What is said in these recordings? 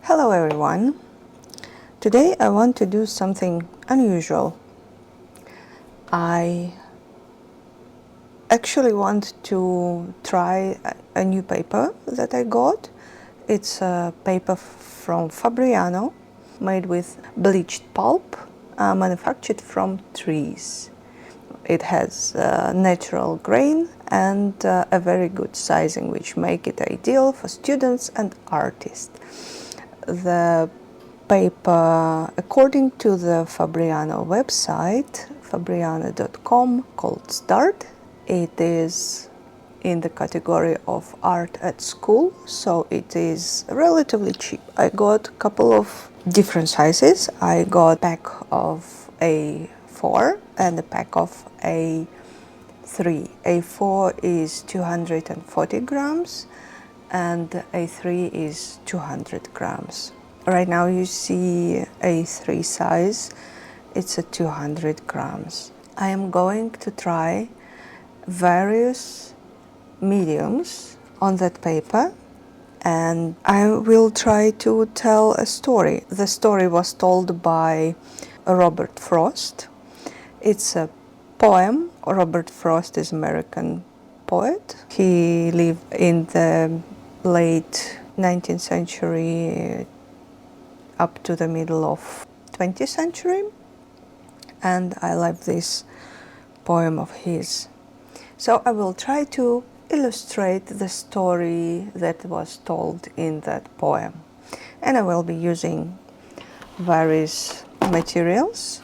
Hello everyone! Today I want to do something unusual. I actually want to try a new paper that I got. It's a paper from Fabriano, made with bleached pulp, manufactured from trees. It has natural grain and a very good sizing, which make it ideal for students and artists. The paper, according to the Fabriano website, fabriano.com, called Start, it is in the category of art at school, so it is relatively cheap. I got a couple of different sizes. I got a pack of A4 and a pack of A3. A4 is 240 grams and A3 is 200 grams. Right now you see A3 size, it's a 200 grams. I am going to try various mediums on that paper and I will try to tell a story. The story was told by Robert Frost. It's a poem. Robert Frost is an American poet. He lived in the late 19th century up to the middle of 20th century, and I love this poem of his. So I will try to illustrate the story that was told in that poem, and I will be using various materials,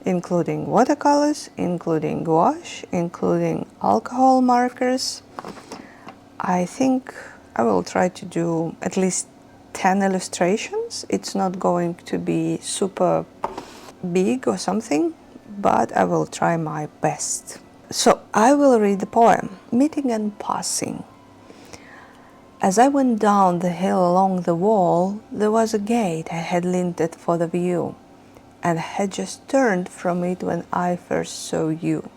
including watercolors, including gouache, including alcohol markers. I think I will try to do at least 10 illustrations. It's not going to be super big or something, but I will try my best. So I will read the poem. Meeting and passing. As I went down the hill along the wall, there was a gate I had linted for the view, and had just turned from it when I first saw you.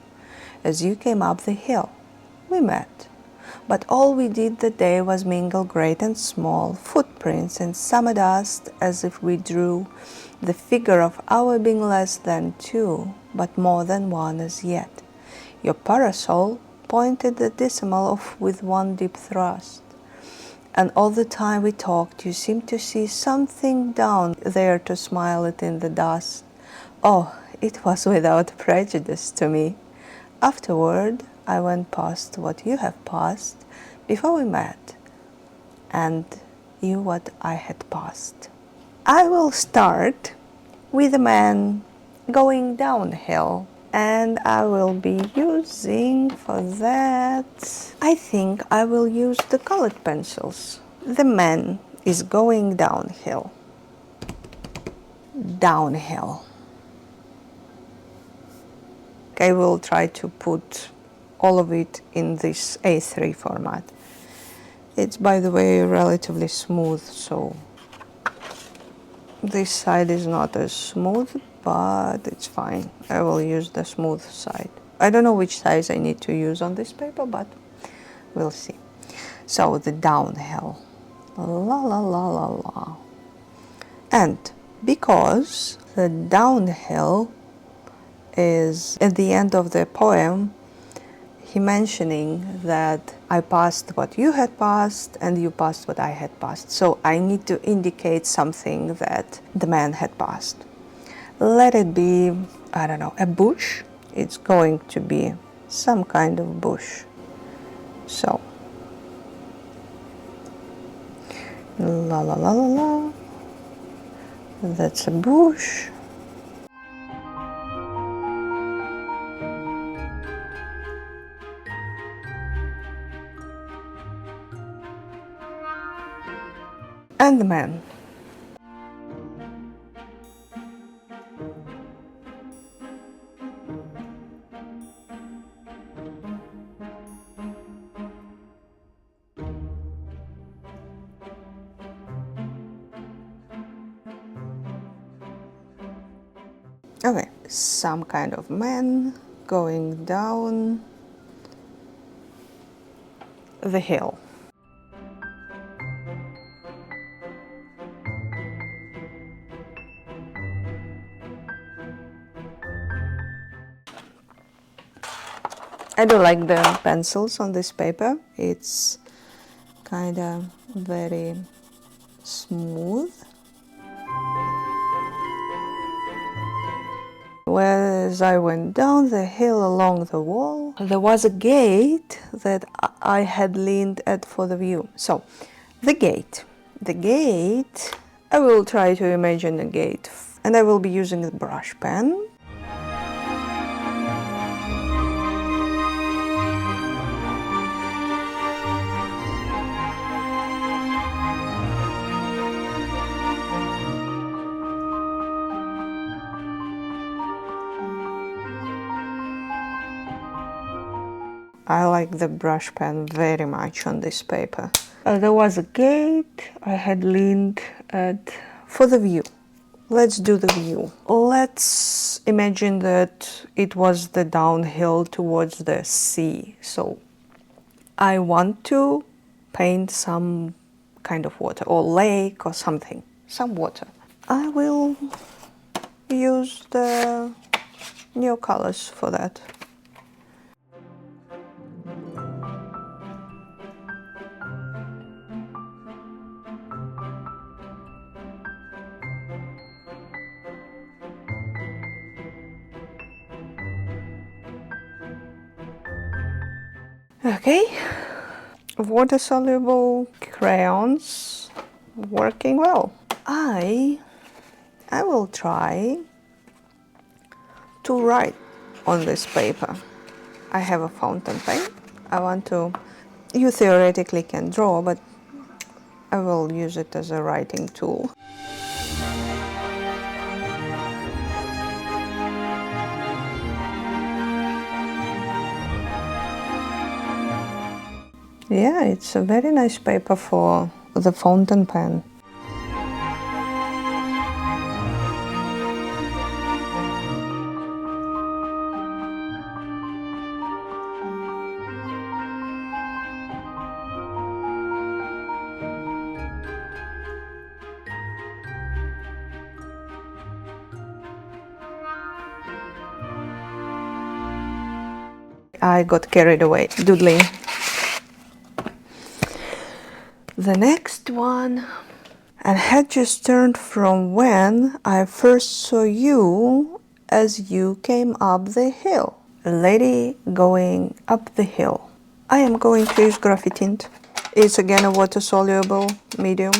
As you came up the hill, we met. But all we did that day was mingle great and small, footprints and summer dust, as if we drew the figure of our being less than two, but more than one as yet. Your parasol pointed the decimal off with one deep thrust. And all the time we talked, you seemed to see something down there to smile at in the dust. Oh, it was without prejudice to me. Afterward, I went past what you have passed before we met, and you what I had passed. I will start with a man going downhill, and I will be using for that, I think I will use the colored pencils. The man is going downhill. Downhill. I will try to put all of it in this A3 format. It's, by the way, relatively smooth, so this side is not as smooth, but it's fine. I will use the smooth side. I don't know which size I need to use on this paper, but we'll see. So the downhill. La la la la la. And because the downhill is at the end of the poem, he mentioning that I passed what you had passed and you passed what I had passed. So I need to indicate something that the man had passed. Let it be, I don't know, a bush. It's going to be some kind of bush. So, la la la la la. That's a bush. And the man. Okay, some kind of man going down the hill. I do like the pencils on this paper. It's kind of very smooth. As I went down the hill along the wall, there was a gate that I had leaned at for the view. So, the gate, I will try to imagine a gate, and I will be using the brush pen. I like the brush pen very much on this paper. There was a gate I had leaned at for the view. Let's do the view. Let's imagine that it was the downhill towards the sea. So I want to paint some kind of water or lake or something, some water. I will use the new colors for that. Okay, water-soluble crayons working well. I will try to write on this paper. I have a fountain pen. You theoretically can draw, but I will use it as a writing tool. Yeah, it's a very nice paper for the fountain pen. I got carried away doodling. The next one, and had just turned from when I first saw you as you came up the hill. A lady going up the hill. I am going to use graphitint. It's again a water-soluble medium.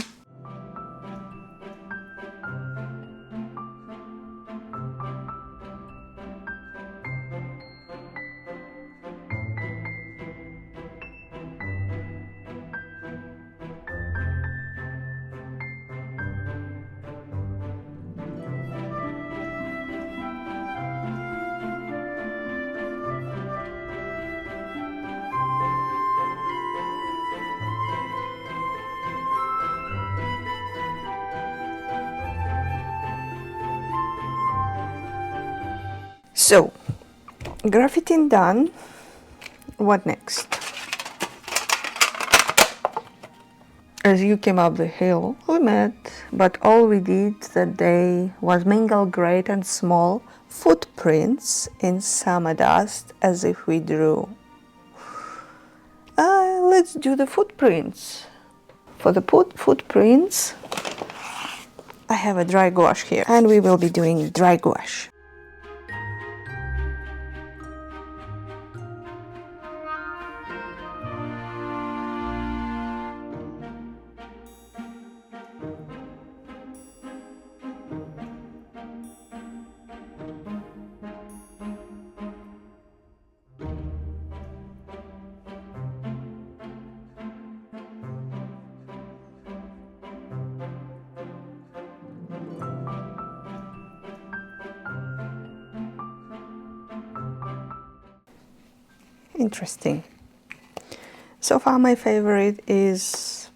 So, graphitint done. What next? As you came up the hill, we met, but all we did that day was mingle great and small footprints in summer dust as if we drew. Let's do the footprints. For the footprints, I have a dry gouache here, and we will be doing dry gouache. Interesting. So far my favorite is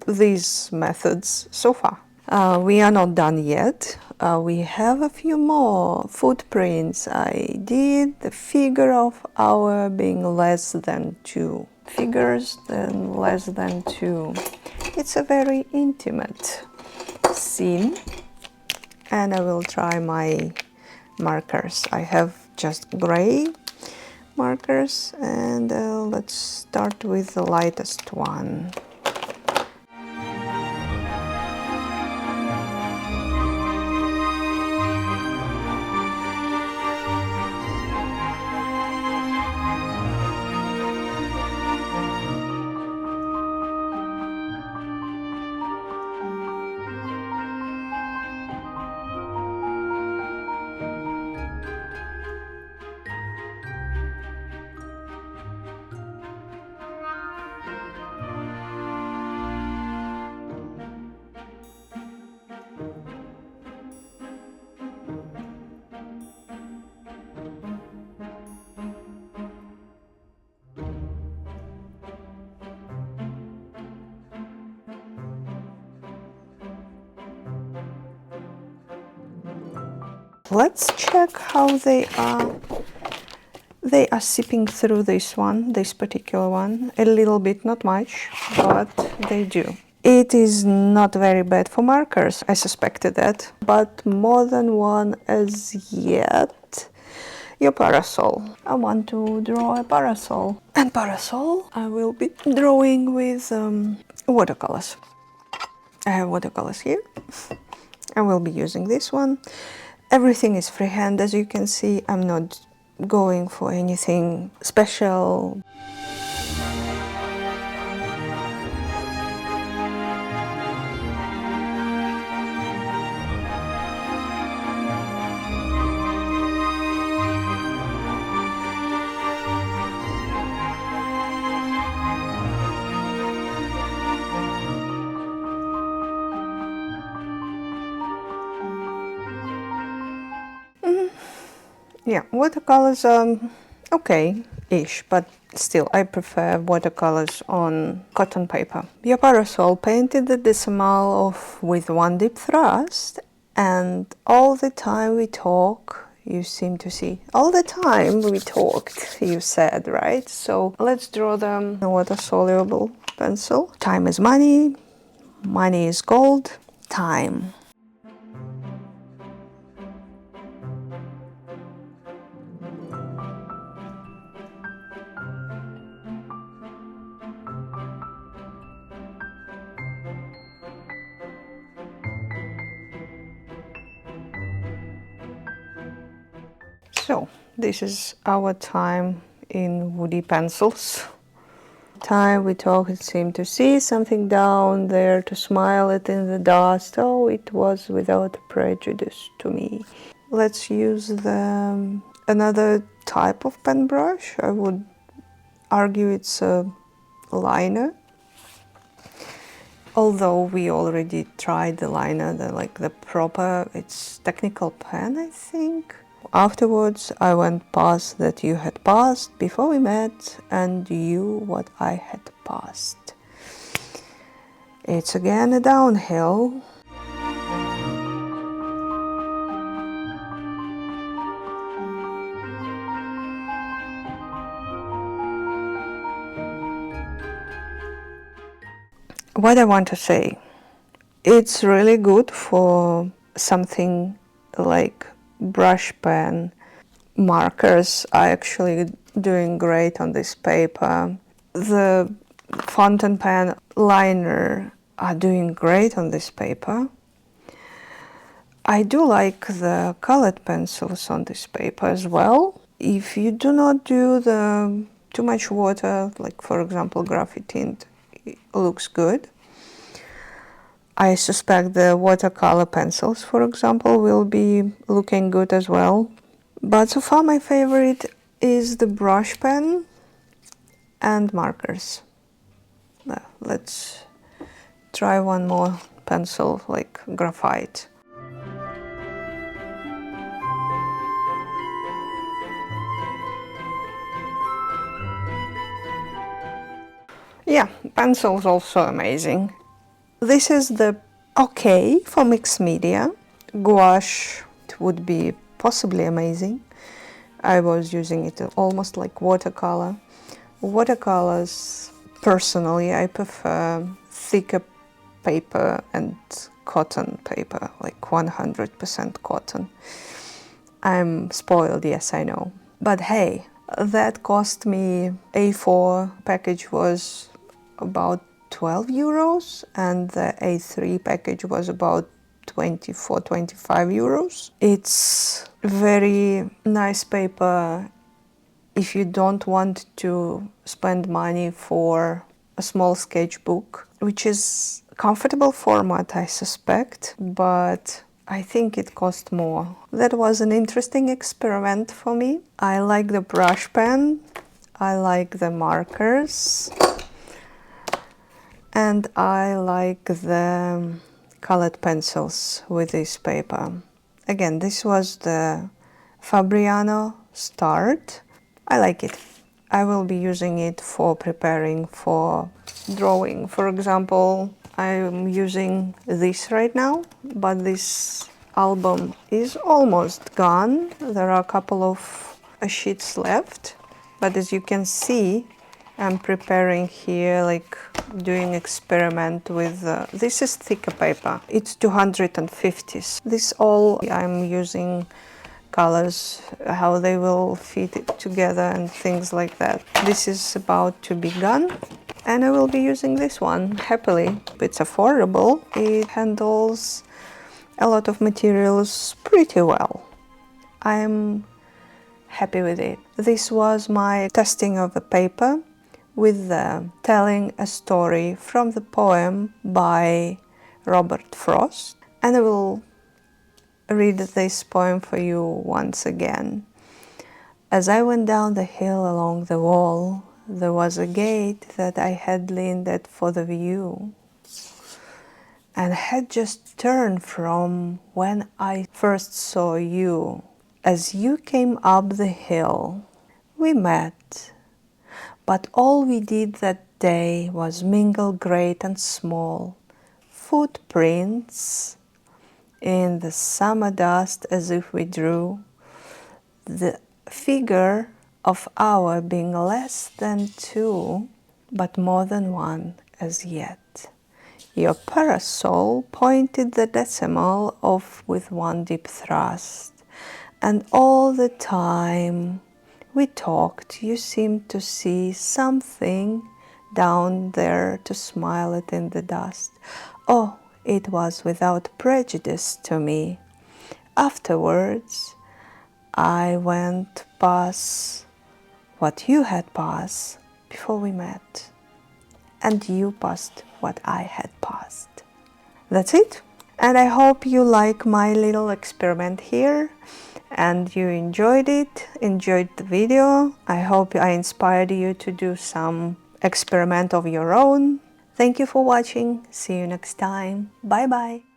these methods so far. We are not done yet. We have a few more footprints. I did the figure of hour being less than 2. Figures then less than 2. It's a very intimate scene, and I will try my markers. I have just gray markers, and let's start with the lightest one. Let's check how they are. They are seeping through this one, this particular one, a little bit, not much, but they do. It is not very bad for markers, I suspected that, but more than one as yet. Your parasol. I want to draw a parasol. And parasol I will be drawing with watercolors. I have watercolors here. I will be using this one. Everything is freehand, as you can see. I'm not going for anything special. Yeah, watercolors are okay-ish, but still I prefer watercolors on cotton paper. Your parasol painted the decimal of with one deep thrust, and all the time we talk, you seem to see. All the time we talked, you said, right? So let's draw them a water-soluble pencil. Time is money, money is gold, time. So, this is our time in woody pencils. Time we talk, it seemed to see something down there, to smile it in the dust. Oh, it was without prejudice to me. Let's use another type of pen brush. I would argue it's a liner. Although we already tried the liner, the proper, it's technical pen, I think. Afterwards, I went past that you had passed before we met, and you what I had passed. It's again a downhill. What I want to say, it's really good for something like brush pen. Markers are actually doing great on this paper. The fountain pen liner are doing great on this paper. I do like the colored pencils on this paper as well. If you do not do too much water, like for example graphite tint, it looks good. I suspect the watercolor pencils, for example, will be looking good as well. But so far my favorite is the brush pen and markers. Let's try one more pencil, like graphite. Yeah, pencils also amazing. This is the okay for mixed media. Gouache, it would be possibly amazing. I was using it almost like watercolor. Watercolors, personally, I prefer thicker paper and cotton paper, like 100% cotton. I'm spoiled, yes, I know. But hey, That cost me, A4 package was about 12 euros and the A3 package was about 24, 25 euros. It's very nice paper if you don't want to spend money for a small sketchbook, which is comfortable format, I suspect, but I think it cost more. That was an interesting experiment for me. I like the brush pen, I like the markers, and I like the colored pencils with this paper. Again, this was the Fabriano Start. I like it. I will be using it for preparing for drawing. For example, I'm using this right now, but this album is almost gone. There are a couple of sheets left, but as you can see, I'm preparing here, like doing experiment with, this is thicker paper. It's 250s. This all I'm using colors, how they will fit it together and things like that. This is about to be gone and I will be using this one happily. It's affordable. It handles a lot of materials pretty well. I'm happy with it. This was my testing of the paper with telling a story from the poem by Robert Frost, and I will read this poem for you once again. As I went down the hill along the wall, there was a gate that I had leaned at for the view, and had just turned from when I first saw you. As you came up the hill, we met, but all we did that day was mingle great and small, footprints in the summer dust, as if we drew the figure of our being less than two, but more than one as yet. Your parasol pointed the decimal off with one deep thrust, and all the time we talked, you seemed to see something down there to smile at in the dust. Oh, it was without prejudice to me. Afterwards, I went past what you had passed before we met, and you passed what I had passed. That's it. And I hope you like my little experiment here and you enjoyed it, enjoyed the video. I hope I inspired you to do some experiment of your own. Thank you for watching. See you next time. Bye bye.